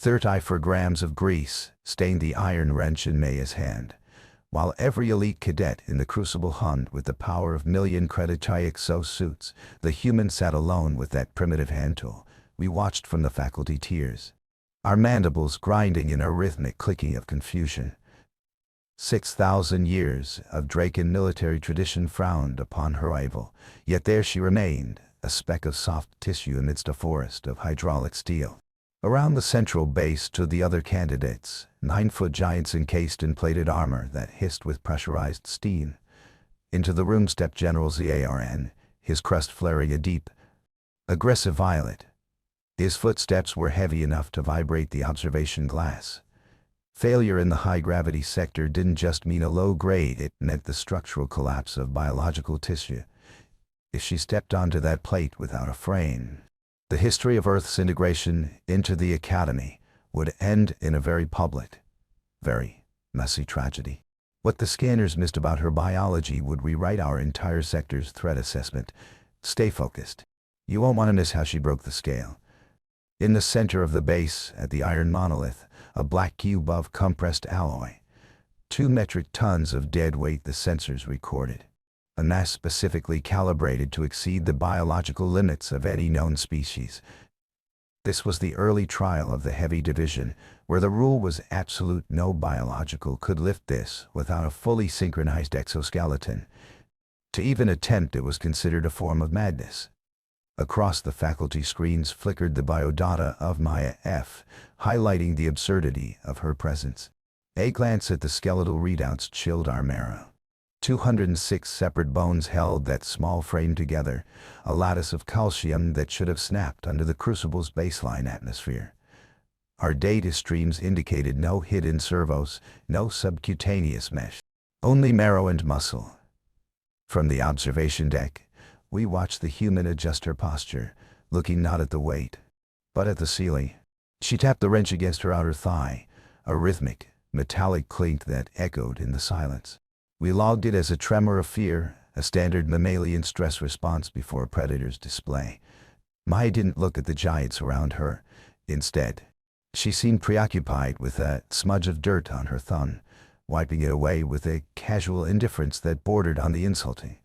34 grams of grease stained the iron wrench in Maya's hand. While every elite cadet in the Crucible hummed with the power of million-credit exo-suits, the human sat alone with that primitive hand tool. We watched from the faculty tiers, our mandibles grinding in a rhythmic clicking of confusion. 6,000 years of Draken military tradition frowned upon her rival, yet there she remained, a speck of soft tissue amidst a forest of hydraulic steel. Around the central base stood the other candidates, 9-foot giants encased in plated armor that hissed with pressurized steam. Into the room stepped General Zarn, his crest flaring a deep, aggressive violet. His footsteps were heavy enough to vibrate the observation glass. Failure in the high-gravity sector didn't just mean a low grade, it meant the structural collapse of biological tissue. If she stepped onto that plate without a frame, the history of Earth's integration into the Academy would end in a very public, very messy tragedy. What the scanners missed about her biology would rewrite our entire sector's threat assessment. Stay focused. You won't want to miss how she broke the scale. In the center of the base, at the iron monolith, a black cube of compressed alloy. 2 metric tons of dead weight the sensors recorded. A mass specifically calibrated to exceed the biological limits of any known species. This was the early trial of the heavy division, where the rule was absolute: no biological could lift this without a fully synchronized exoskeleton. To even attempt it was considered a form of madness. Across the faculty screens flickered the biodata of Maya F., highlighting the absurdity of her presence. A glance at the skeletal readouts chilled our marrow. 206 separate bones held that small frame together, a lattice of calcium that should have snapped under the Crucible's baseline atmosphere. Our data streams indicated no hidden servos, no subcutaneous mesh, only marrow and muscle. From the observation deck, we watched the human adjust her posture, looking not at the weight, but at the ceiling. She tapped the wrench against her outer thigh, a rhythmic, metallic clink that echoed in the silence. We logged it as a tremor of fear, a standard mammalian stress response before a predator's display. Maya didn't look at the giants around her. Instead, she seemed preoccupied with a smudge of dirt on her thumb, wiping it away with a casual indifference that bordered on the insulting.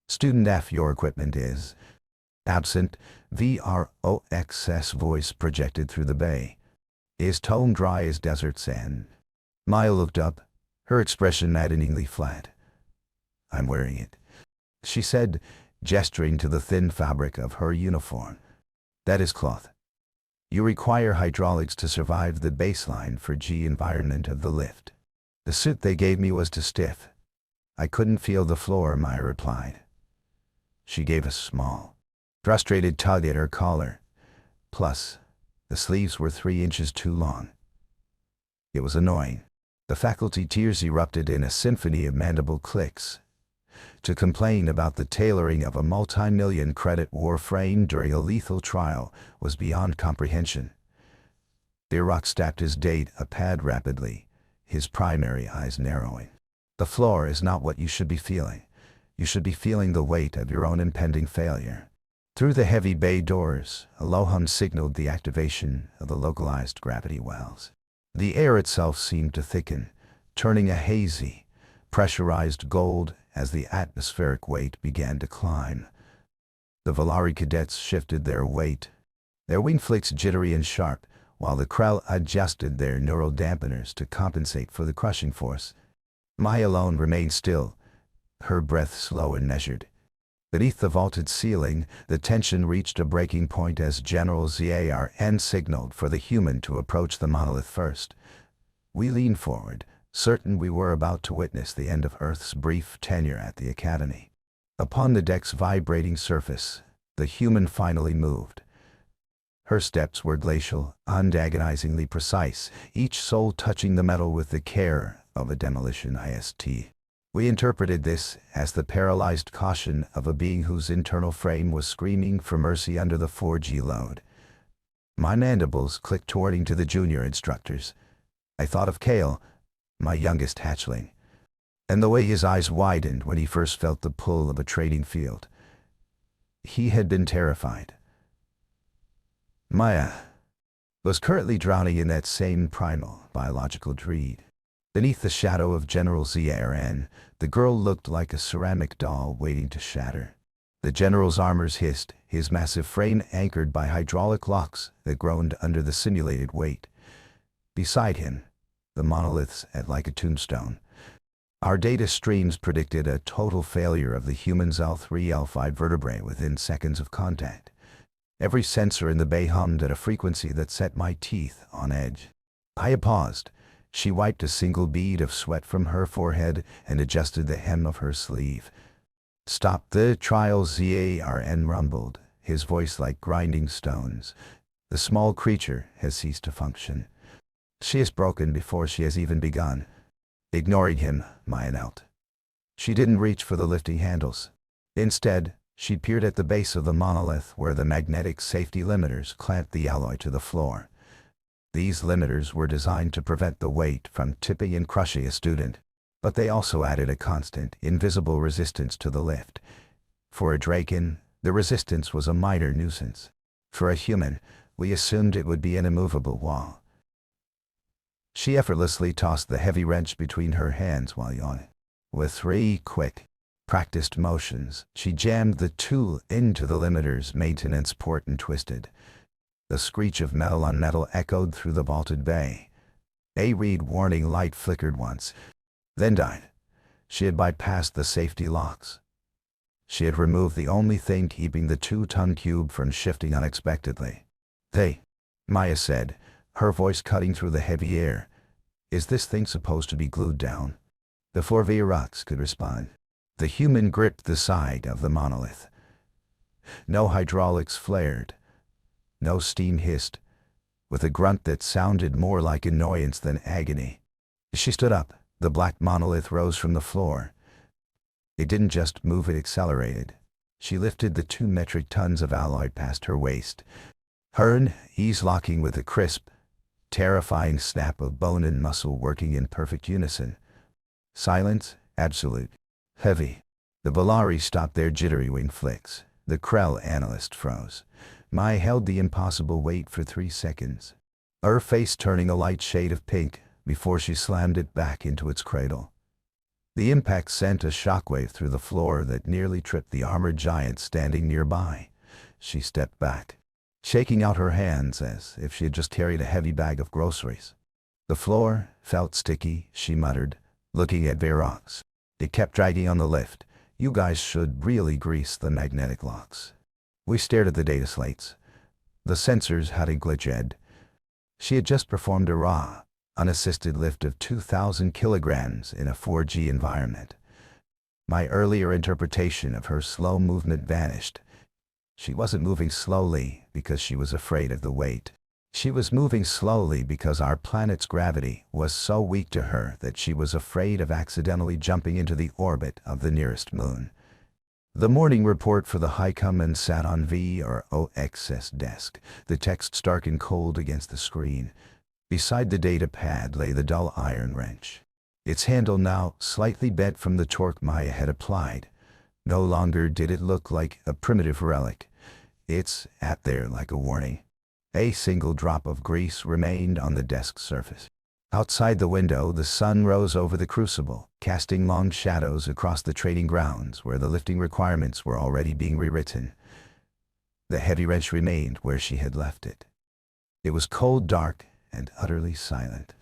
Student F, your equipment is absent. VROXS voice projected through the bay. Is tone dry as desert sand. Maya looked up, her expression maddeningly flat. I'm wearing it, she said, gesturing to the thin fabric of her uniform. That is cloth. You require hydraulics to survive the baseline for G environment of the lift. The suit they gave me was too stiff. I couldn't feel the floor, Maya replied. She gave a small, frustrated tug at her collar. Plus, the sleeves were 3 inches too long. It was annoying. The faculty tiers erupted in a symphony of mandible clicks. To complain about the tailoring of a multi-million credit war frame during a lethal trial was beyond comprehension. The Iraq tapped his data pad rapidly, his primary eyes narrowing. The floor is not what you should be feeling. You should be feeling the weight of your own impending failure. Through the heavy bay doors, a low hum signaled the activation of the localized gravity wells. The air itself seemed to thicken, turning a hazy, pressurized gold as the atmospheric weight began to climb. The Volari cadets shifted their weight, their wing flicks jittery and sharp, while the Krell adjusted their neural dampeners to compensate for the crushing force. Maya alone remained still, her breath slow and measured. Beneath the vaulted ceiling, the tension reached a breaking point as General Zarn signaled for the human to approach the monolith first. We leaned forward, certain we were about to witness the end of Earth's brief tenure at the Academy. Upon the deck's vibrating surface, the human finally moved. Her steps were glacial, undagonizingly precise, each sole touching the metal with the care of a demolition IST. We interpreted this as the paralyzed caution of a being whose internal frame was screaming for mercy under the 4G load. My mandibles clicked towarding to the junior instructors. I thought of Kale, my youngest hatchling, and the way his eyes widened when he first felt the pull of a training field. He had been terrified. Maya, was currently drowning in that same primal biological dread. Beneath the shadow of General Zrn, the girl looked like a ceramic doll waiting to shatter. The general's armors hissed, his massive frame anchored by hydraulic locks that groaned under the simulated weight. Beside him, the monoliths sat like a tombstone. Our data streams predicted a total failure of the human's L3, L5 vertebrae within seconds of contact. Every sensor in the bay hummed at a frequency that set my teeth on edge. Aya paused. She wiped a single bead of sweat from her forehead and adjusted the hem of her sleeve. "Stop the trials," Zrn rumbled, his voice like grinding stones. "The small creature has ceased to function. She is broken before she has even begun." Ignoring him, Maya knelt. She didn't reach for the lifting handles. Instead, she peered at the base of the monolith where the magnetic safety limiters clamped the alloy to the floor. These limiters were designed to prevent the weight from tipping and crushing a student, but they also added a constant, invisible resistance to the lift. For a Draken, the resistance was a minor nuisance. For a human, we assumed it would be an immovable wall. She effortlessly tossed the heavy wrench between her hands while yawning. With 3 quick, practiced motions, she jammed the tool into the limiter's maintenance port and twisted. The screech of metal on metal echoed through the vaulted bay. A read warning light flickered once, then died. She had bypassed the safety locks. She had removed the only thing keeping the 2-ton cube from shifting unexpectedly. Maya said, her voice cutting through the heavy air. "Is this thing supposed to be glued down?" Before Virux could respond, the human gripped the side of the monolith. No hydraulics flared. No steam hissed. With a grunt that sounded more like annoyance than agony, she stood up. The black monolith rose from the floor. It didn't just move, it accelerated. She lifted the 2 metric tons of alloy past her waist. Her knees locking with a crisp, terrifying snap of bone and muscle working in perfect unison. Silence, absolute. Heavy. The Volari stopped their jittery wing flicks. The Krell analyst froze. Maya held the impossible weight for 3 seconds, her face turning a light shade of pink before she slammed it back into its cradle. The impact sent a shockwave through the floor that nearly tripped the armored giant standing nearby. She stepped back, shaking out her hands as if she had just carried a heavy bag of groceries. The floor felt sticky, she muttered, looking at Virux. It kept dragging on the lift. "You guys should really grease the magnetic locks." We stared at the data slates. The sensors had a glitched. She had just performed a raw, unassisted lift of 2,000 kilograms in a 4G environment. My earlier interpretation of her slow movement vanished. She wasn't moving slowly because she was afraid of the weight. She was moving slowly because our planet's gravity was so weak to her that she was afraid of accidentally jumping into the orbit of the nearest moon. The morning report for the High Command sat on VROX's desk, the text stark and cold against the screen. Beside the data pad lay the dull iron wrench, its handle now slightly bent from the torque Maya had applied. No longer did it look like a primitive relic. It sat there like a warning. A single drop of grease remained on the desk's surface. Outside the window, the sun rose over the crucible, casting long shadows across the training grounds where the lifting requirements were already being rewritten. The heavy wrench remained where she had left it. It was cold, dark, and utterly silent.